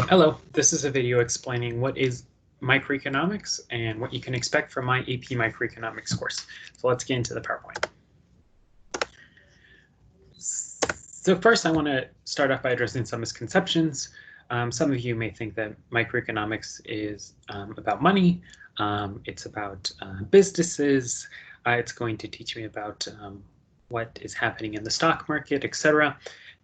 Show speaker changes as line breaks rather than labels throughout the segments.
Hello, this is a video explaining what is microeconomics and what you can expect from my AP Microeconomics course. So let's get into the PowerPoint. So first, I want to start off by addressing some misconceptions. Some of you may think that microeconomics is about money. It's about businesses. It's going to teach me about what is happening in the stock market, etc.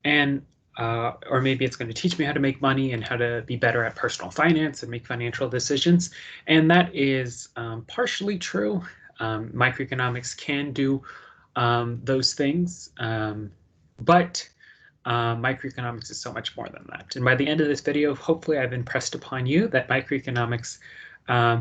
And or maybe it's going to teach me how to make money and how to be better at personal finance and make financial decisions. And that is partially true. Microeconomics can do those things, but microeconomics is so much more than that. And by the end of this video, hopefully I've impressed upon you that microeconomics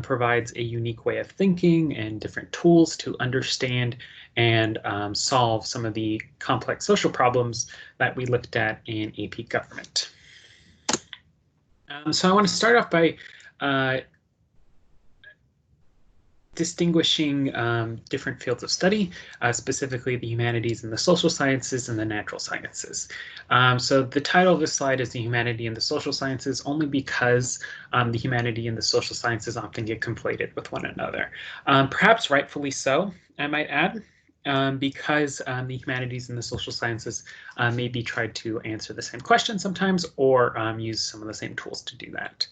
provides a unique way of thinking and different tools to understand and solve some of the complex social problems that we looked at in AP Government. So I want to start off by distinguishing different fields of study, specifically the humanities and the social sciences and the natural sciences. So the title of this slide is the humanity and the social sciences only because the humanity and the social sciences often get conflated with one another. Perhaps rightfully so, I might add, because the humanities and the social sciences maybe try to answer the same question sometimes or use some of the same tools to do that.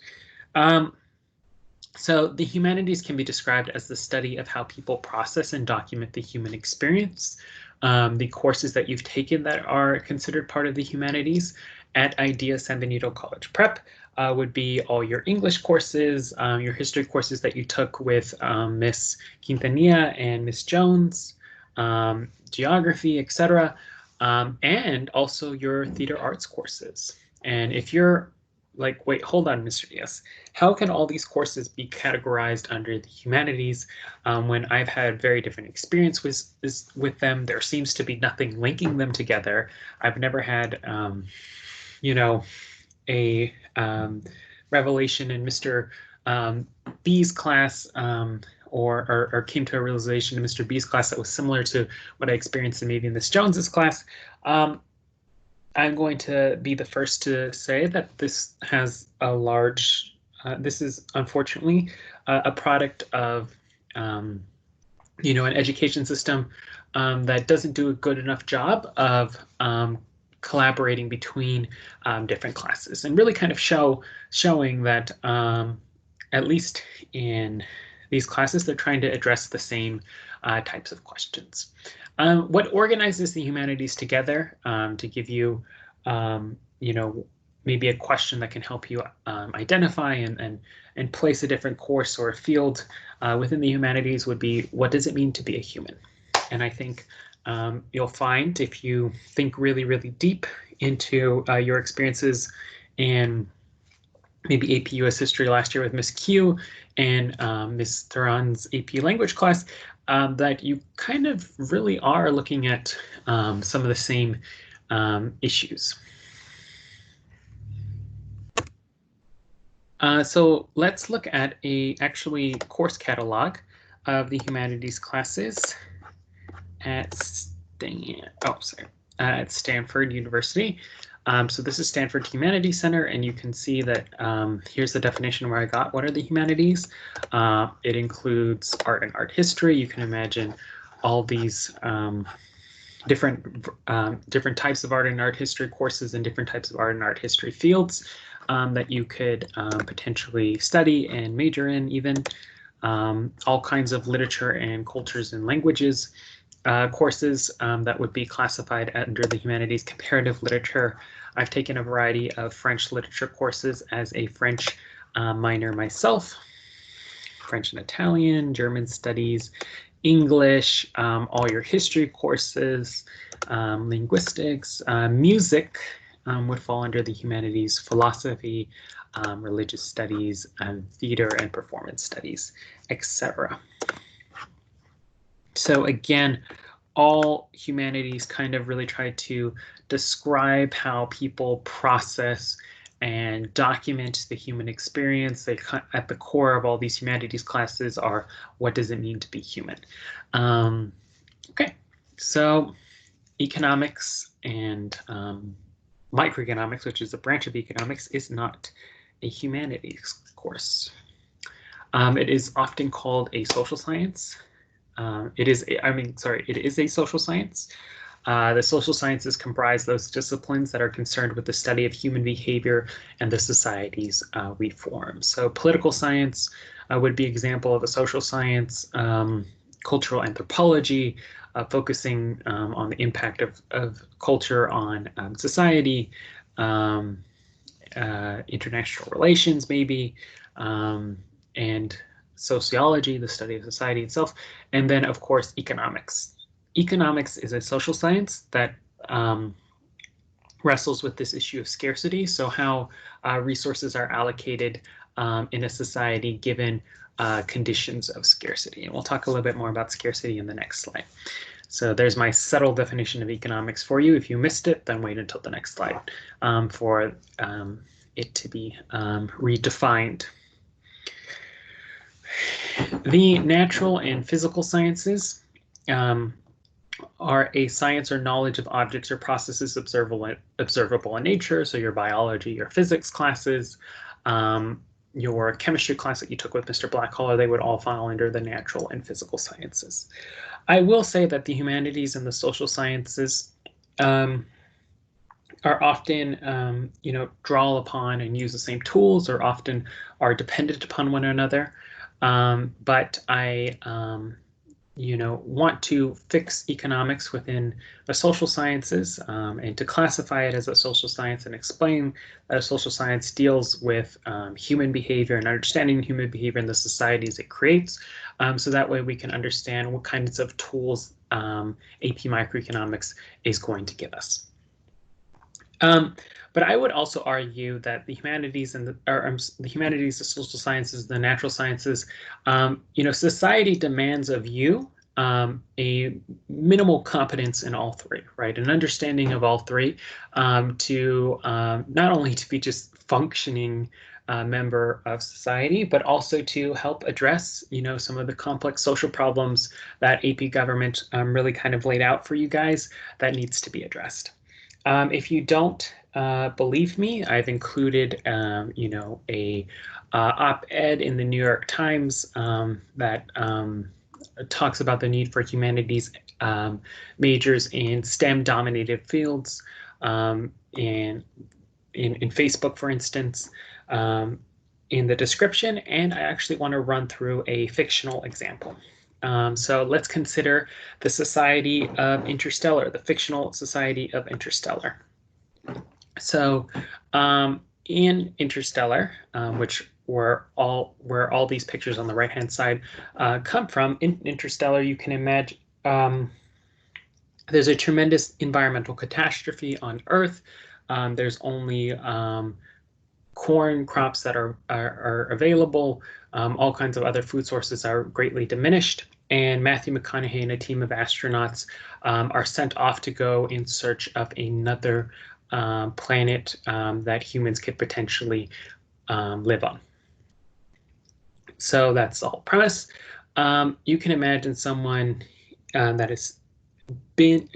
So the humanities can be described as the study of how people process and document the human experience. The courses that you've taken that are considered part of the humanities at IDEA San Benito College Prep would be all your English courses, your history courses that you took with Miss Quintanilla and Miss Jones, geography, etc., and also your theater arts courses. And if you're like, wait, hold on, Mr. Diaz, how can all these courses be categorized under the humanities when I've had very different experience with them? There seems to be nothing linking them together. I've never had, you know, a revelation in Mr. B's class or came to a realization in Mr. B's class that was similar to what I experienced in maybe in Miss Jones's class. I'm going to be the first to say that this has a large, this is unfortunately a product of, an education system that doesn't do a good enough job of collaborating between different classes and really kind of showing that at least in these classes, they're trying to address the same types of questions. What organizes the humanities together to give you, maybe a question that can help you identify and place a different course or a field within the humanities would be, what does it mean to be a human? And I think you'll find if you think really, really deep into your experiences in maybe AP US History last year with Miss Q and Miss Theron's AP Language class, that you kind of really are looking at some of the same issues. So let's look at a actually course catalog of the humanities classes at Stanford University. So this is Stanford Humanities Center, and you can see that here's the definition where I got what are the humanities. It includes art and art history. You can imagine all these different types of art and art history courses and different types of art and art history fields that you could potentially study and major in, even all kinds of literature and cultures and languages courses that would be classified under the humanities. Comparative literature. I've taken a variety of French literature courses as a French minor myself. French and Italian, German studies, English, all your history courses, linguistics, music would fall under the humanities, philosophy, religious studies, theater and performance studies, etc. So again, all humanities kind of really try to describe how people process and document the human experience. They at the core of all these humanities classes are, what does it mean to be human? Okay, so economics and microeconomics, which is a branch of economics, is not a humanities course. It is often called a social science. It is a social science. The social sciences comprise those disciplines that are concerned with the study of human behavior and the societies we form. So political science would be an example of a social science, cultural anthropology, focusing on the impact of culture on society, international relations maybe, and sociology, the study of society itself, and then of course economics. Economics is a social science that wrestles with this issue of scarcity, so how resources are allocated in a society given conditions of scarcity. And we'll talk a little bit more about scarcity in the next slide. So there's my subtle definition of economics for you. If you missed it, then wait until the next slide for it to be redefined. The natural and physical sciences are a science or knowledge of objects or processes observable in nature. So your biology, your physics classes, your chemistry class that you took with Mr. Blackhollow, they would all fall under the natural and physical sciences. I will say that the humanities and the social sciences are often, draw upon and use the same tools, or often are dependent upon one another. But I, want to fix economics within the social sciences and to classify it as a social science and explain that a social science deals with human behavior and understanding human behavior in the societies it creates. So that way we can understand what kinds of tools AP Microeconomics is going to give us. But I would also argue that the humanities and the humanities, the social sciences, the natural sciences, society demands of you a minimal competence in all three, right? An understanding of all three to not only to be just functioning member of society, but also to help address, some of the complex social problems that AP government really kind of laid out for you guys that needs to be addressed. If you don't believe me, I've included, a op-ed in the New York Times that talks about the need for humanities majors in STEM-dominated fields, and in Facebook, for instance, in the description. And I actually want to run through a fictional example. So let's consider the Society of Interstellar, the fictional Society of Interstellar. So in Interstellar, which where all these pictures on the right-hand side come from, in Interstellar, you can imagine there's a tremendous environmental catastrophe on Earth. There's only corn crops that are available. All kinds of other food sources are greatly diminished. And Matthew McConaughey and a team of astronauts are sent off to go in search of another planet that humans could potentially live on. So that's the whole premise. You can imagine someone that is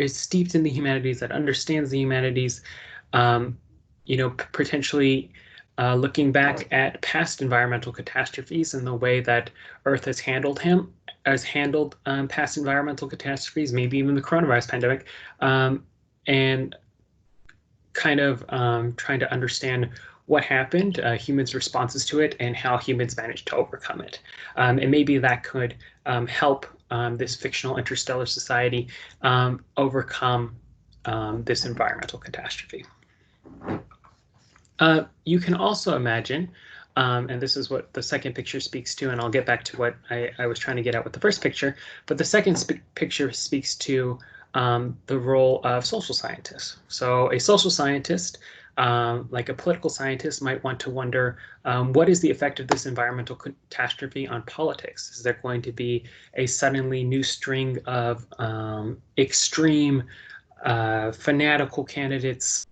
steeped in the humanities, that understands the humanities, potentially looking back at past environmental catastrophes and the way that Earth has handled past environmental catastrophes, maybe even the coronavirus pandemic, and kind of trying to understand what happened, humans' responses to it, and how humans managed to overcome it. And maybe that could help this fictional interstellar society overcome this environmental catastrophe. You can also imagine, and this is what the second picture speaks to, and I'll get back to what I was trying to get at with the first picture, but the second picture speaks to the role of social scientists. So a social scientist, like a political scientist, might want to wonder, what is the effect of this environmental catastrophe on politics? Is there going to be a suddenly new string of extreme fanatical candidates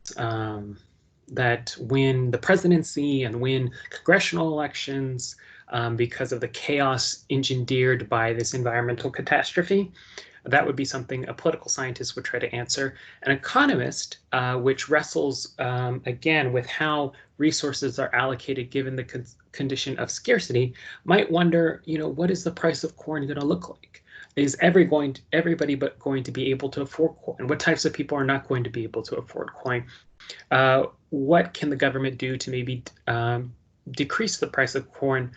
that win the presidency and win congressional elections because of the chaos engendered by this environmental catastrophe? That would be something a political scientist would try to answer. An economist, which wrestles again with how resources are allocated given the condition of scarcity, might wonder, what is the price of corn going to look like? Is everybody but going to be able to afford corn? What types of people are not going to be able to afford corn? What can the government do to maybe decrease the price of corn,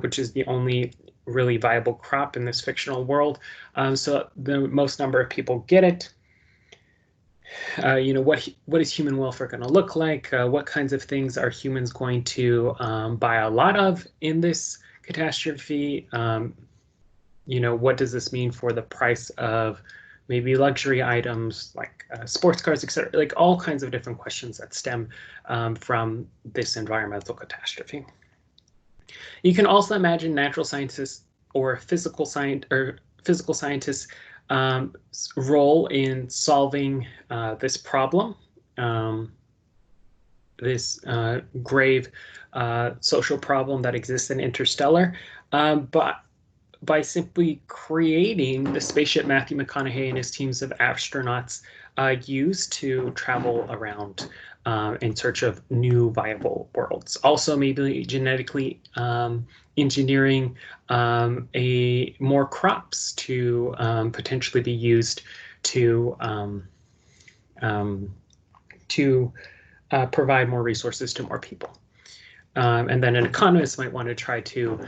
which is the only really viable crop in this fictional world, so the most number of people get it? What is human welfare going to look like? What kinds of things are humans going to buy a lot of in this catastrophe? What does this mean for the price of maybe luxury items like sports cars, etc.? Like all kinds of different questions that stem from this environmental catastrophe. You can also imagine natural scientists or physical scientists' role in solving this problem, this grave social problem that exists in Interstellar, but by simply creating the spaceship Matthew McConaughey and his teams of astronauts use to travel around in search of new viable worlds. Also, maybe genetically engineering more crops to potentially be used to provide more resources to more people. And then an economist might want to try to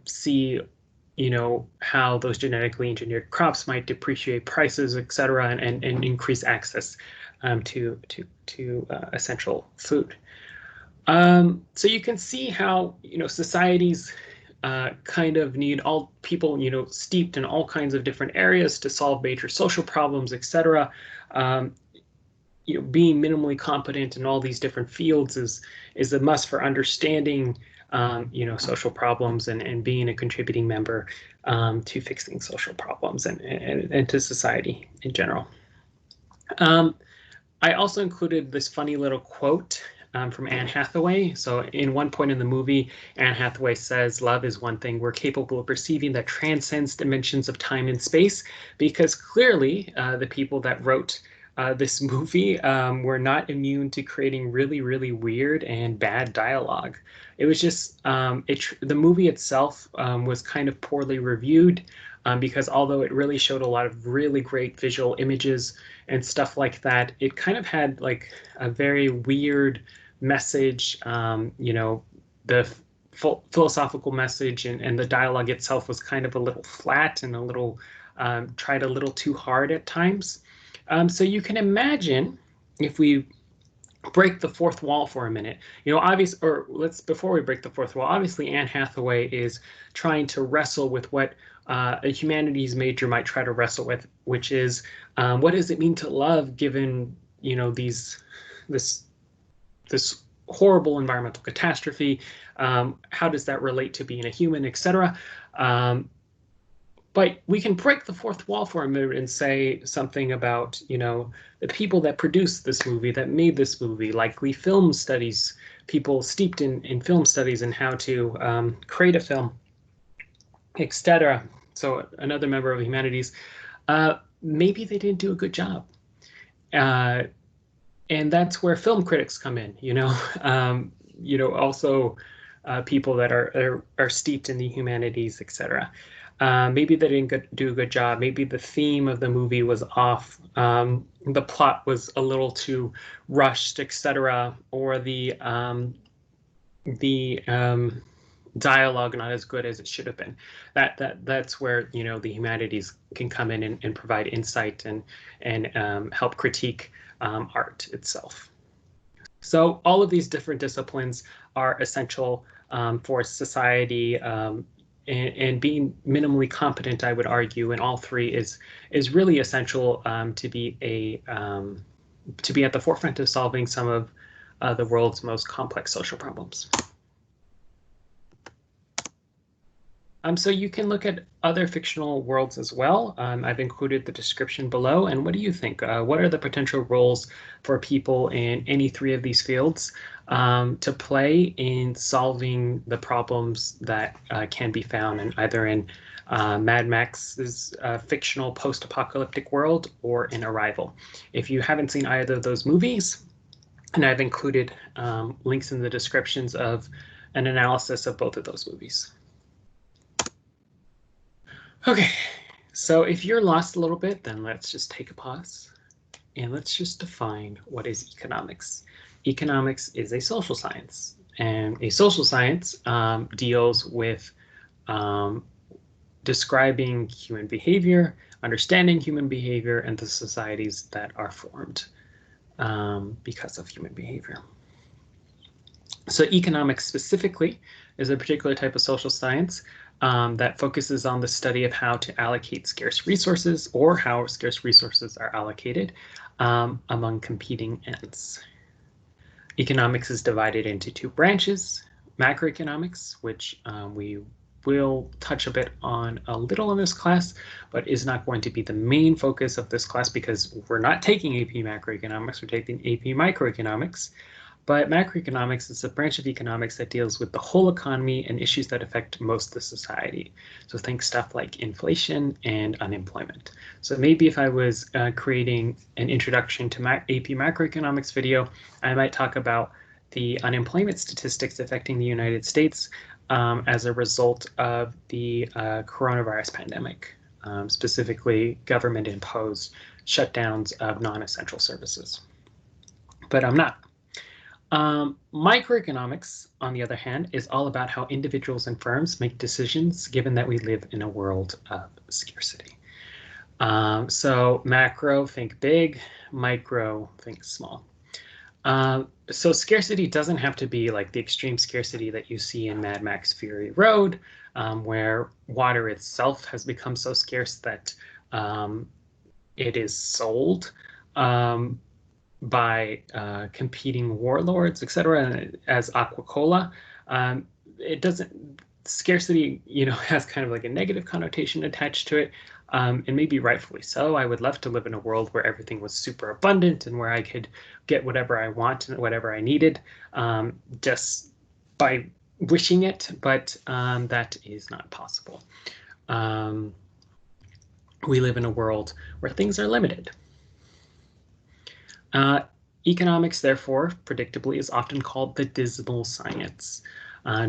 see how those genetically engineered crops might depreciate prices, et cetera, and increase access to essential food. So you can see how societies kind of need all people steeped in all kinds of different areas to solve major social problems, et cetera. Being minimally competent in all these different fields is a must for understanding social problems and being a contributing member to fixing social problems and to society in general. I also included this funny little quote from Anne Hathaway. So in one point in the movie, Anne Hathaway says, "Love is one thing we're capable of perceiving that transcends dimensions of time and space," because clearly the people that wrote this movie were not immune to creating really, really weird and bad dialogue. It was just, the movie itself was kind of poorly reviewed because although it really showed a lot of really great visual images and stuff like that, it kind of had like a very weird message. The philosophical message and the dialogue itself was kind of a little flat and a little tried a little too hard at times. So you can imagine if we break the fourth wall for a minute, before we break the fourth wall, obviously Anne Hathaway is trying to wrestle with what a humanities major might try to wrestle with, which is what does it mean to love given this horrible environmental catastrophe? How does that relate to being a human, etc.? But we can break the fourth wall for a minute and say something about, the people that produced this movie, that made this movie, likely film studies, people steeped in film studies and how to create a film, etc. So another member of Humanities, maybe they didn't do a good job. And that's where film critics come in, also people that are steeped in the humanities, etc. Maybe they didn't do a good job. Maybe the theme of the movie was off. The plot was a little too rushed, etc. Or the dialogue not as good as it should have been. That's where the humanities can come in and provide insight and help critique art itself. So all of these different disciplines are essential for society. And being minimally competent, I would argue, in all three is really essential to be at the forefront of solving some of the world's most complex social problems. So you can look at other fictional worlds as well. I've included the description below. And what do you think? What are the potential roles for people in any three of these fields to play in solving the problems that can be found in either in Mad Max's fictional post-apocalyptic world or in Arrival? If you haven't seen either of those movies, and I've included links in the descriptions of an analysis of both of those movies. Okay, so if you're lost a little bit, then let's just take a pause and let's just define what is economics. Economics is a social science, and a social science deals with describing human behavior, understanding human behavior, and the societies that are formed because of human behavior. So economics specifically is a particular type of social science that focuses on the study of how to allocate scarce resources or how scarce resources are allocated among competing ends. Economics is divided into two branches: macroeconomics, which we will touch a bit on a little in this class, but is not going to be the main focus of this class because we're not taking AP Macroeconomics, we're taking AP Microeconomics. But macroeconomics is a branch of economics that deals with the whole economy and issues that affect most of the society. So think stuff like inflation and unemployment. So maybe if I was creating an introduction to AP Macroeconomics video, I might talk about the unemployment statistics affecting the United States as a result of the coronavirus pandemic, specifically government-imposed shutdowns of non-essential services. But I'm not. Microeconomics, on the other hand, is all about how individuals and firms make decisions given that we live in a world of scarcity. So macro, think big; micro, think small. So scarcity doesn't have to be like the extreme scarcity that you see in Mad Max Fury Road, where water itself has become so scarce that it is sold by competing warlords, etc., as Aquacola. It doesn't, scarcity, has kind of like a negative connotation attached to it, and maybe rightfully so. I would love to live in a world where everything was super abundant and where I could get whatever I want and whatever I needed just by wishing it, but that is not possible. We live in a world where things are limited. Economics, therefore, predictably, is often called the dismal science.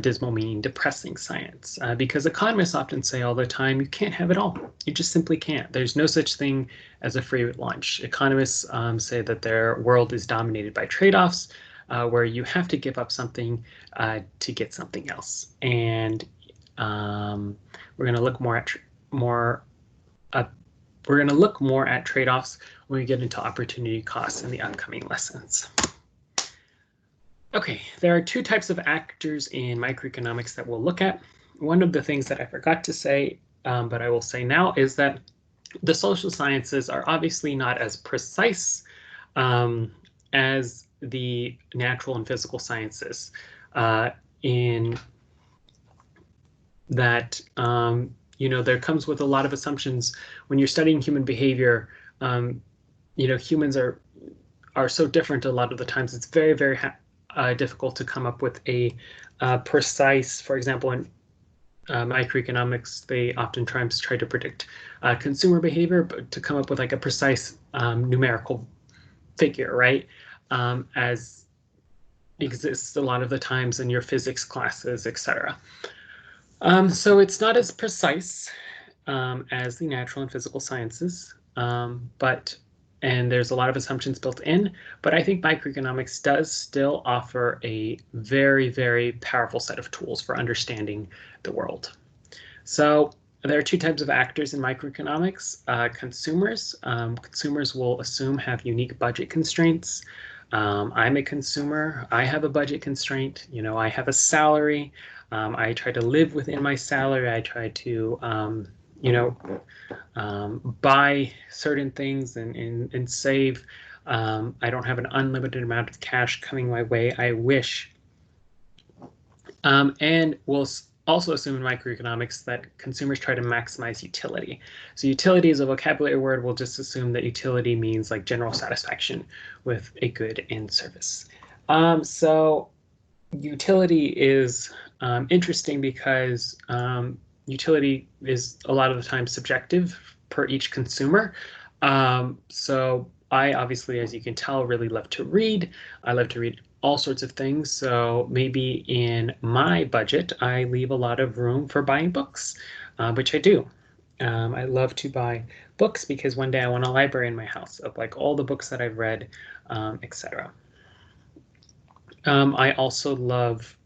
Dismal meaning depressing science, because economists often say all the time, you can't have it all. You just simply can't. There's no such thing as a free lunch. Economists say that their world is dominated by trade-offs, where you have to give up something to get something else. And we're going to look more at trade-offs when we get into opportunity costs in the upcoming lessons. Okay, there are two types of actors in microeconomics that we'll look at. One of the things that I forgot to say, but I will say now, is that the social sciences are obviously not as precise as the natural and physical sciences in that there comes with a lot of assumptions when you're studying human behavior. Humans are so different a lot of the times. It's very, very difficult to come up with a precise, for example, in microeconomics, they oftentimes try to predict consumer behavior, but to come up with like a precise numerical figure, right? As exists a lot of the times in your physics classes, etc. So it's not as precise as the natural and physical sciences, and there's a lot of assumptions built in, but I think microeconomics does still offer a very, very powerful set of tools for understanding the world. So there are two types of actors in microeconomics. Consumers. Consumers will assume have unique budget constraints. I'm a consumer. I have a budget constraint. I have a salary. I try to live within my salary. I try to buy certain things and save. I don't have an unlimited amount of cash coming my way. I wish. And will also assume in microeconomics that consumers try to maximize utility. So utility is a vocabulary word. We'll just assume that utility means like general satisfaction with a good and service. So utility is interesting because utility is a lot of the time subjective per each consumer. So I obviously, as you can tell, really love to read. I love to read all sorts of things. So maybe in my budget, I leave a lot of room for buying books, which I do. I love to buy books because one day I want a library in my house of like all the books that I've read, etc. I also love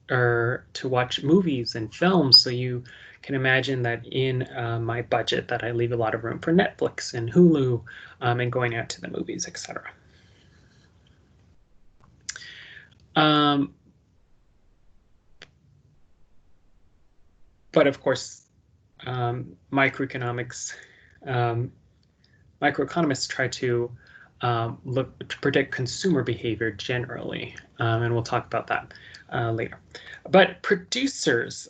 to watch movies and films. So you can imagine that in my budget that I leave a lot of room for Netflix and Hulu and going out to the movies, etc. But of course, microeconomics, microeconomists try to look to predict consumer behavior generally, and we'll talk about that later. But producers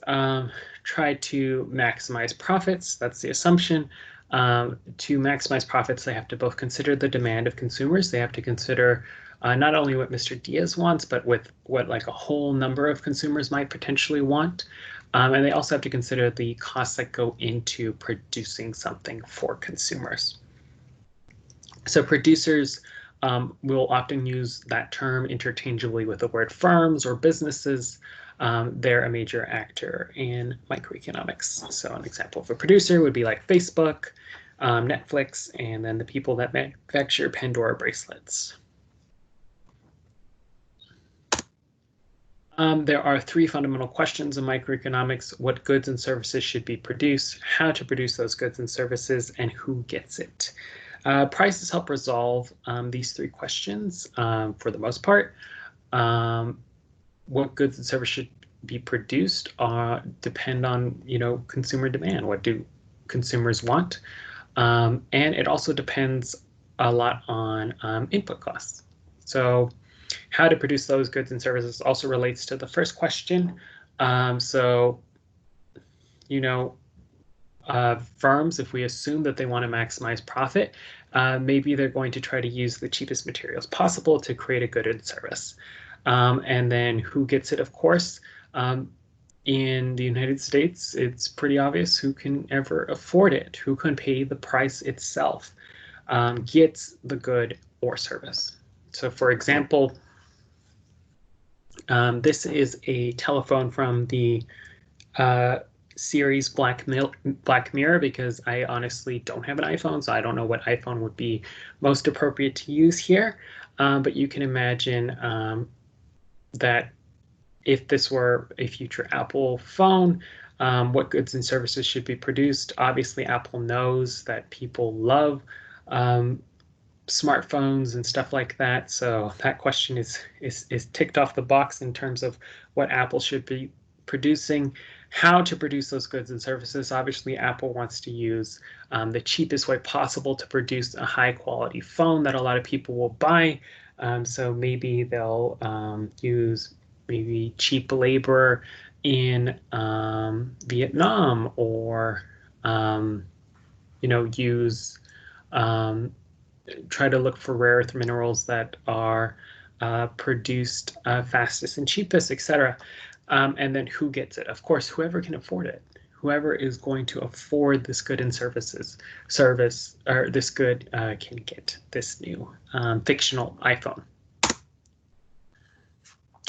try to maximize profits. That's the assumption. To maximize profits, they have to both consider the demand of consumers. They have to consider not only what Mr. Diaz wants, but with what like a whole number of consumers might potentially want. And they also have to consider the costs that go into producing something for consumers. So producers will often use that term interchangeably with the word firms or businesses. They're a major actor in microeconomics. So an example of a producer would be like Facebook, Netflix, and then the people that manufacture Pandora bracelets. There are three fundamental questions in microeconomics: what goods and services should be produced, how to produce those goods and services, and who gets it. Prices help resolve these three questions for the most part. What goods and services should be produced depend on consumer demand. What do consumers want? And it also depends a lot on input costs. So how to produce those goods and services also relates to the first question. Firms, if we assume that they want to maximize profit, maybe they're going to try to use the cheapest materials possible to create a good and service. And then who gets it, of course. In the United States, it's pretty obvious who can ever afford it, who can pay the price itself, gets the good or service. So for example, this is a telephone from the series Black Mirror, because I honestly don't have an iPhone, so I don't know what iPhone would be most appropriate to use here. But you can imagine that if this were a future Apple phone, what goods and services should be produced. Obviously, Apple knows that people love smartphones and stuff like that. So that question is ticked off the box in terms of what Apple should be producing. How to produce those goods and services. Obviously, Apple wants to use the cheapest way possible to produce a high quality phone that a lot of people will buy. So maybe they'll use maybe cheap labor in Vietnam, or use try to look for rare earth minerals that are produced fastest and cheapest, etc. And then who gets it? Of course, whoever can afford it. Whoever is going to afford this good and service, or this good can get this new fictional iPhone.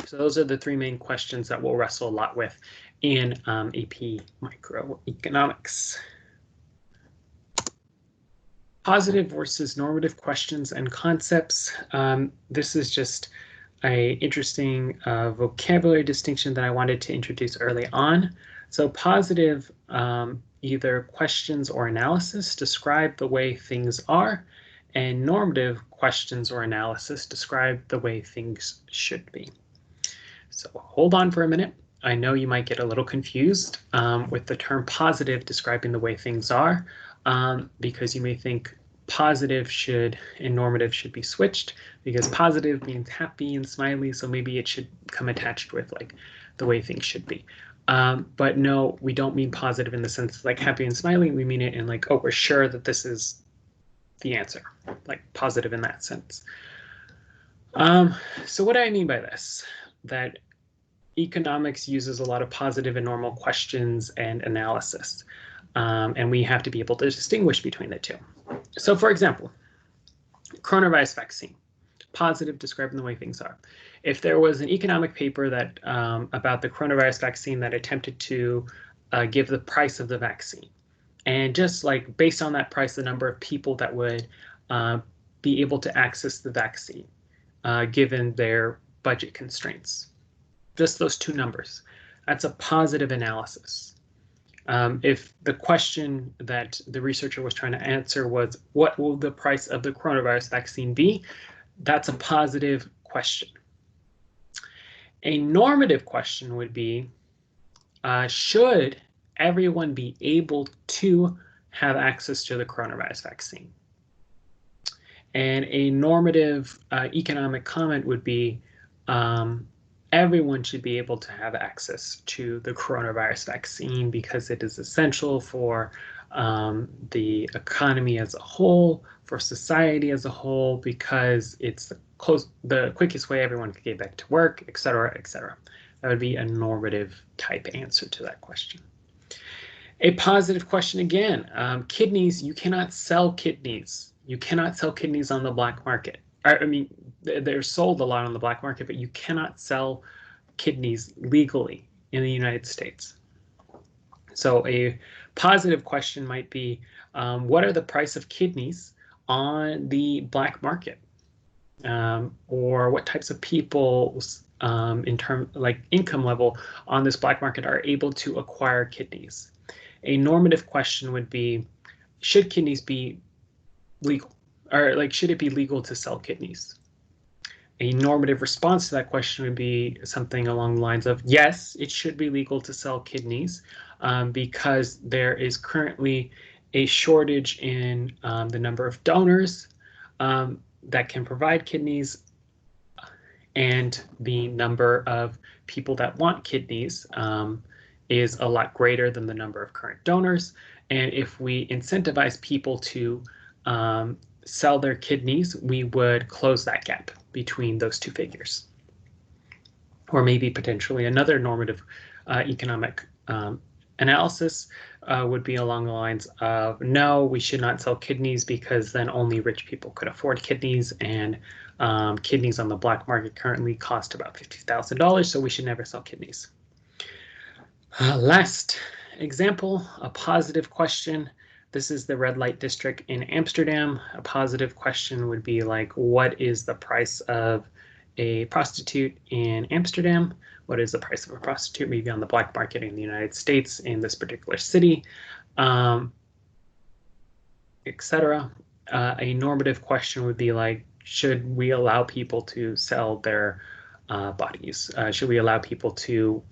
So those are the three main questions that we'll wrestle a lot with in AP Microeconomics. Positive versus normative questions and concepts. This is just an interesting vocabulary distinction that I wanted to introduce early on. So positive, either questions or analysis, describe the way things are, and normative questions or analysis describe the way things should be. So hold on for a minute. I know you might get a little confused with the term positive describing the way things are, because you may think positive and normative should be switched, because positive means happy and smiley, so maybe it should come attached with like the way things should be. But no, we don't mean positive in the sense like happy and smiling. We mean it in like, oh, we're sure that this is the answer, like positive in that sense. So what do I mean by this? That economics uses a lot of positive and normal questions and analysis. And we have to be able to distinguish between the two. So for example, coronavirus vaccine, positive, describing the way things are. If there was an economic paper that about the coronavirus vaccine that attempted to give the price of the vaccine, and just like based on that price, the number of people that would be able to access the vaccine, given their budget constraints, just those two numbers, that's a positive analysis. If the question that the researcher was trying to answer was, what will the price of the coronavirus vaccine be? That's a positive question. A normative question would be, should everyone be able to have access to the coronavirus vaccine? And a normative economic comment would be, everyone should be able to have access to the coronavirus vaccine because it is essential for the economy as a whole, for society as a whole, because it's the quickest way everyone can get back to work, et cetera, et cetera. That would be a normative type answer to that question. A positive question again, kidneys, you cannot sell kidneys. You cannot sell kidneys on the black market. I mean, they're sold a lot on the black market, but you cannot sell kidneys legally in the United States. So a positive question might be, what are the price of kidneys on the black market? Or what types of people in terms like income level on this black market are able to acquire kidneys? A normative question would be, should kidneys be legal? Or like, should it be legal to sell kidneys? A normative response to that question would be something along the lines of, yes, it should be legal to sell kidneys because there is currently a shortage in the number of donors that can provide kidneys, and the number of people that want kidneys is a lot greater than the number of current donors. And if we incentivize people to sell their kidneys, we would close that gap between those two figures. Or maybe potentially another normative economic analysis would be along the lines of, no, we should not sell kidneys because then only rich people could afford kidneys, and kidneys on the black market currently cost about $50,000, so we should never sell kidneys. Last example, a positive question. This is the red light district in Amsterdam. A positive question would be like, what is the price of a prostitute in Amsterdam? What is the price of a prostitute maybe on the black market in the United States in this particular city, etc. A normative question would be like, should we allow people to sell their bodies? Should we allow people to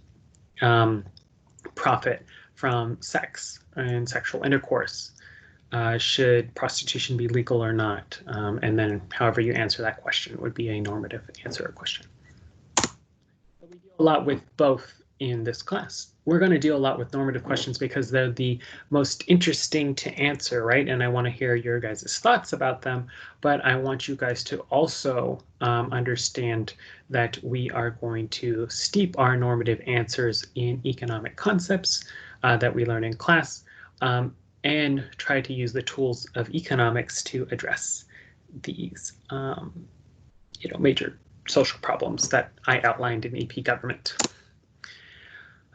profit from sex and sexual intercourse? Should prostitution be legal or not? And then however you answer that question would be a normative answer or question. But we deal a lot with both in this class. We're going to deal a lot with normative questions because they're the most interesting to answer, right? And I want to hear your guys' thoughts about them, but I want you guys to also understand that we are going to steep our normative answers in economic concepts that we learn in class, and try to use the tools of economics to address these major social problems that I outlined in AP Government.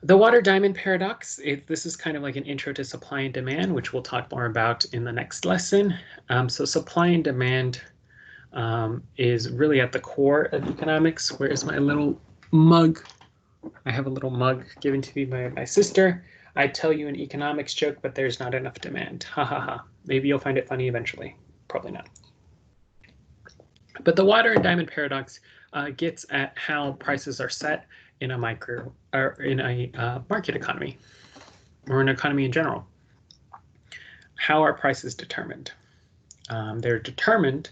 The water diamond paradox, this is kind of like an intro to supply and demand, which we'll talk more about in the next lesson. So supply and demand is really at the core of economics. Where is my little mug? I have a little mug given to me by my sister. I'd tell you an economics joke, but there's not enough demand. Ha ha ha. Maybe you'll find it funny eventually. Probably not. But the water and diamond paradox gets at how prices are set in a market economy, or an economy in general. How are prices determined? They're determined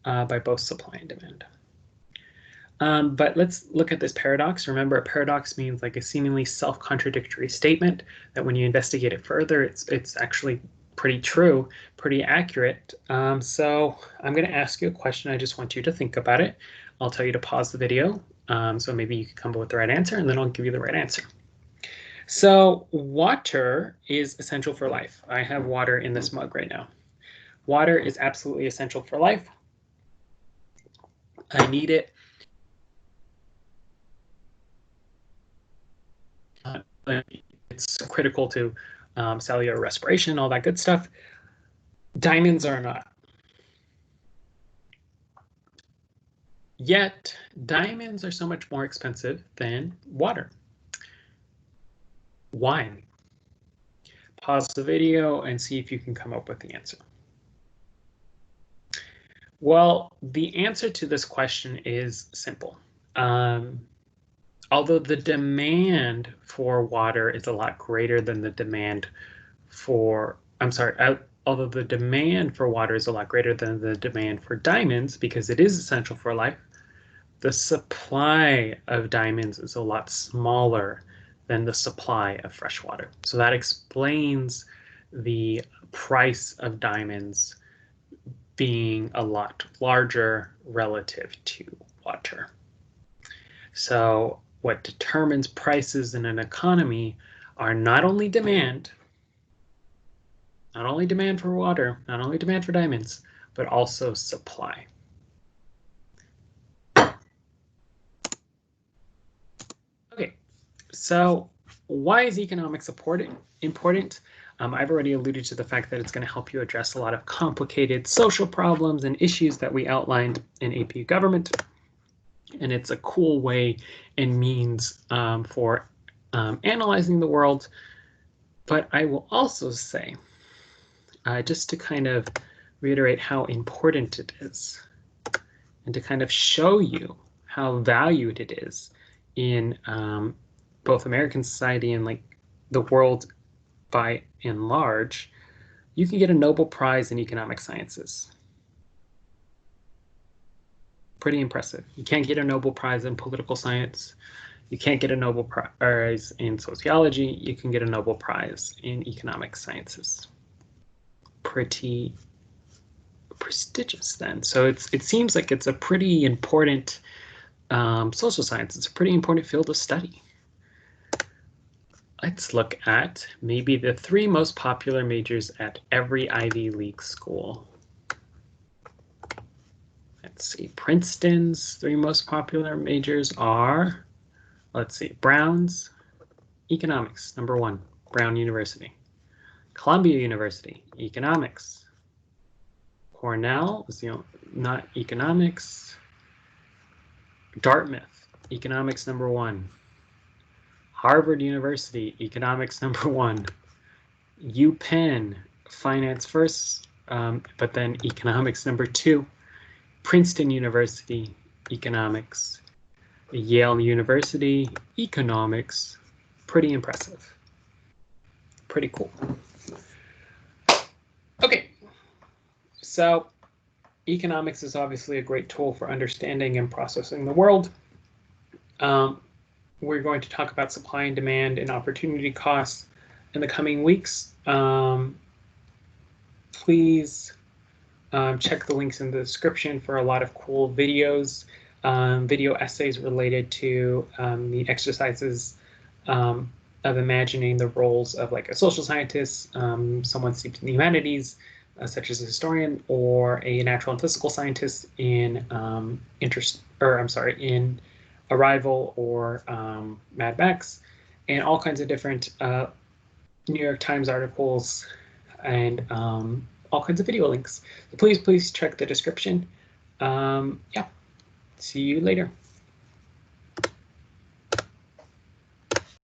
by both supply and demand. But let's look at this paradox. Remember, a paradox means like a seemingly self-contradictory statement that when you investigate it further, it's actually pretty true, pretty accurate. So I'm going to ask you a question. I just want you to think about it. I'll tell you to pause the video. So maybe you can come up with the right answer, and then I'll give you the right answer. So water is essential for life. I have water in this mug right now. Water is absolutely essential for life. I need it. It's critical to cellular respiration, all that good stuff. Diamonds are not. Yet, diamonds are so much more expensive than water. Why? Pause the video and see if you can come up with the answer. Well, the answer to this question is simple. Although the demand for water is a lot greater than the demand for, although the demand for water is a lot greater than the demand for diamonds because it is essential for life, the supply of diamonds is a lot smaller than the supply of fresh water. So that explains the price of diamonds being a lot larger relative to water. So what determines prices in an economy are not only demand for water, not only demand for diamonds, but also supply. Okay, so why is economics important? I've already alluded to the fact that it's going to help you address a lot of complicated social problems and issues that we outlined in AP Government. And it's a cool way and means for analyzing the world. But I will also say, just to kind of reiterate how important it is, and to kind of show you how valued it is in both American society and like the world by and large, you can get a Nobel Prize in economic sciences. Pretty impressive. You can't get a Nobel Prize in political science. You can't get a Nobel Prize in sociology. You can get a Nobel Prize in economic sciences. Pretty prestigious then. So it seems like it's a pretty important social science. It's a pretty important field of study. Let's look at maybe the 3 most popular majors at every Ivy League school. Let's see, Princeton's 3 most popular majors are, let's see, Brown's Economics, number 1, Brown University. Columbia University, Economics. Cornell is not Economics. Dartmouth, Economics, number 1. Harvard University, Economics, number 1. UPenn, Finance first, but then Economics, number 2. Princeton University, Economics. Yale University, Economics. Pretty impressive. Pretty cool. Okay, so economics is obviously a great tool for understanding and processing the world. We're going to talk about supply and demand and opportunity costs in the coming weeks. Please check the links in the description for a lot of cool videos, video essays related to the exercises of imagining the roles of like a social scientist, someone steeped in the humanities, such as a historian, or a natural and physical scientist in in Arrival or Mad Max, and all kinds of different New York Times articles and all kinds of video links. So please check the description. Yeah, see you later.